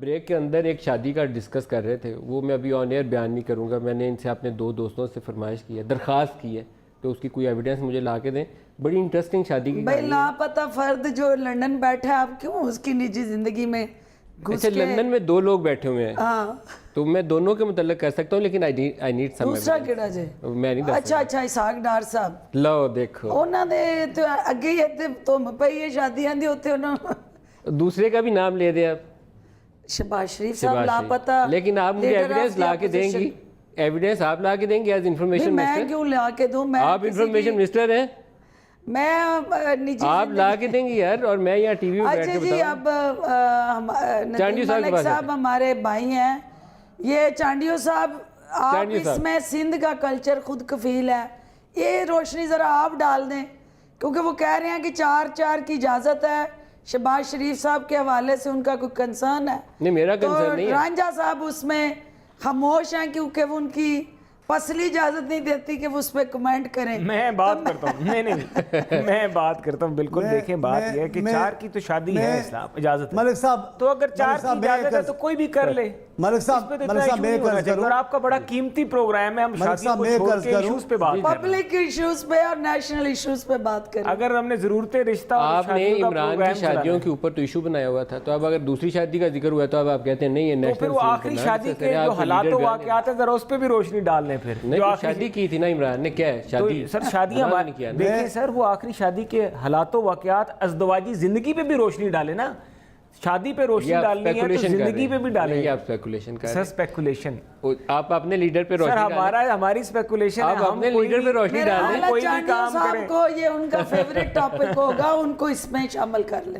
Break کے اندر ایک شادی کا ڈسکس کر رہے تھے، وہ میں ابھی آن ایئر بیان نہیں کروں گا. میں نے ان سے اپنے 2 دوستوں سے فرمائش کی ہے، درخواست کی ہے کہ اس کی کوئی ایویڈنس مجھے لا کے دیں. بڑی انٹرسٹنگ شادی کی بھائی لاپتہ فرد جو لندن بیٹھا ہے، آپ کیوں اس کی نجی زندگی میں گھس اچھا، کے؟ لندن میں 2 لوگ بیٹھے ہوئے ہیں، ہاں تو میں دونوں کے متعلق کر سکتا ہوں، لیکن آئی نیڈ سم. دوسرا کیڑا جے؟ میں نہیں دس اچھا اسحاق ڈار صاحب، لو دیکھو انہاں دے تے اگے ہی تے تم پئی ہے شادیاں دی اوتے انہاں دوسرے کا بھی نام لے دیں آپ، شہباز شریف صاحب لاپتہ. لیکن آپ مجھے ایویڈنس لا کے دیں گی؟ ایویڈنس آپ لا کے دیں گے ایز انفارمیشن میں منسٹر؟ کیوں لا کے دوں؟ میں آپ انفارمیشن منسٹر ہیں، میں نجی آپ لا کے دیں گے یار، اور میں یہاں ٹی وی پہ بیٹھ اچھا کے جی. بتاؤں. اب چانڈیو ندیم صاحب کے ملک پاس صاحب ہمارے بھائی ہیں. یہ چانڈیو صاحب، آپ چانڈیو اس صاحب میں سندھ کا کلچر خود کفیل ہے، یہ روشنی ذرا آپ ڈال دیں، کیونکہ وہ کہہ رہے ہیں کہ 4 کی اجازت ہے. شہباز شریف صاحب کے حوالے سے ان کا کوئی کنسرن ہے؟ نہیں، میرا کنسرن نہیں ہے. رانجھا صاحب اس میں خاموش ہیں کیونکہ وہ ان کی پسلی اجازت نہیں دیتی کہ وہ اس پہ کمنٹ کریں. میں بات کرتا ہوں، نہیں میں بات کرتا ہوں. بالکل دیکھیں، بات یہ ہے کہ 4 کی تو شادی ہے، اسلام اجازت ہے. ملک صاحب تو اگر 4 کی اجازت ہے تو کوئی بھی کر لے. ملک صاحب میں قرض کروں، اور آپ کا بڑا قیمتی پروگرام ہے، ہم شادیوں کو چھوڑ کے ایشوز پہ بات کریں، پبلک ایشوز پہ اور نیشنل ایشوز پہ بات کریں. اگر ہم نے ضرورت رشتہ اور آپ نے شادیوں کا عمران پروگرام کی شادیوں کے اوپر تو ایشو بنایا ہوا تھا، تو اب اگر دوسری شادی کا ذکر ہوا ہے تو اب آپ کہتے ہیں نہیں یہ تو نیشنل. پھر وہ آخری شادی کے جو حالات و واقعات ہیں ذرا اس پہ بھی روشنی ڈال لیں. پھر نہیں، شادی کی تھی نا عمران نے، کیا ہے شادی؟ سر شادیاں دیکھیں سر، وہ آخری شادی کے حالات و واقعات ازدواجی زندگی پہ بھی روشنی ڈالے نا. شادی پہ روشنی ڈالنی ہے تو زندگی پہ بھی ڈالیں. یہ آپ اسپیکولیشن کر رہے سر سپیکولیشن، ہیں، آپ اپنے لیڈر پہ روشنی سر ہماری سپیکولیشن ہے. آپ اپنے لیڈر پہ روشنی ڈال دیں. میرا کوئی بھی چانڈیو کام صاحب کریں. کو یہ ان کا فیوریٹ ٹاپک ہوگا، ان کو اس میں شامل کر لیں.